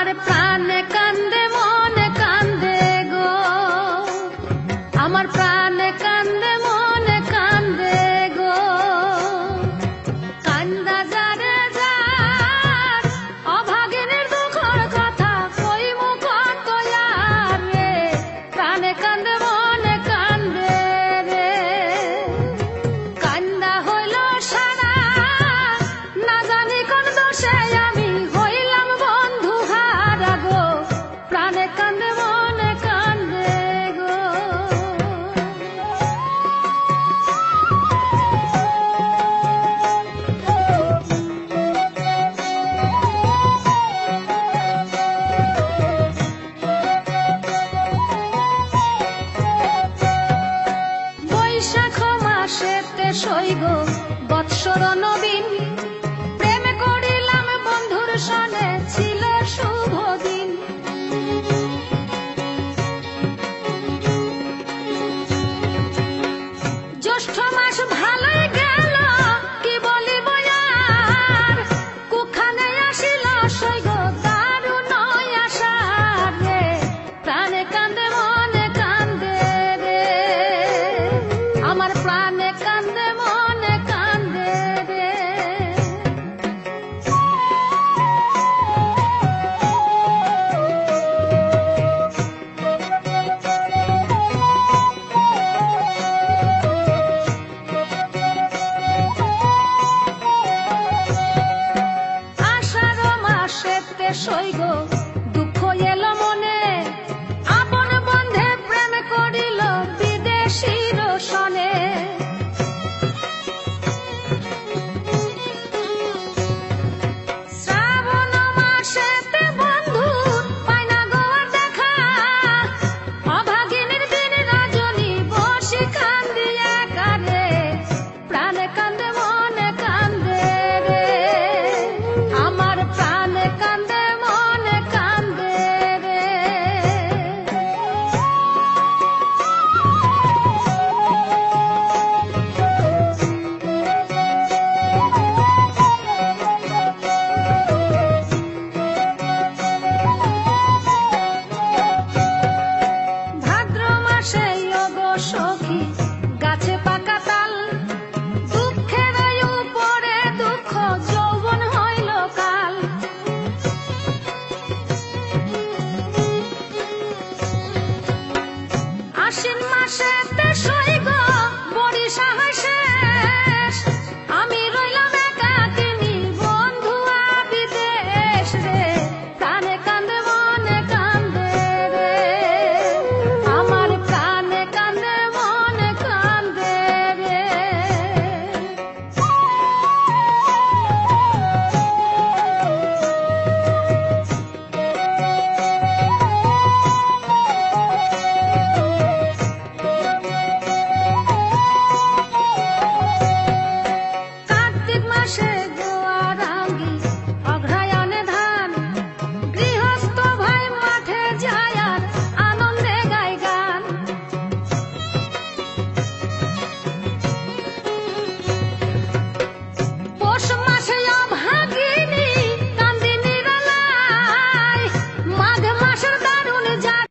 আমার প্রাণে কান্দে মনে কান্দে গো, আমার প্রাণে কান্দে মনে কান্দে গো। কান্দা যারে যার অভাগিনীর দুঃখের কথা কইমু কত আর রে, প্রাণে কান্দে মনে কান্দে রে। কান্দা হইল সারা না জানি কোন দোষে আমি হইলাম বন্ধু হারা গো, প্রাণে কান্দে মনে কান্দে গো। বৈশাখ মাসেতে সইব বৎসর নবীন, প্রেম করিলাম বন্ধুর সনে ছিল শুভ দিন। জ্যৈষ্ঠ মাস ভালোই গেল কি বলিব আর, কুখানে আসিল সইগ দারুণ আশার রে, প্রাণে কান্দে মনে কান্দে রে, আমার প্রাণে কান্দে মনে কান্দে রে। আষাঢ় মাসেতে সইগ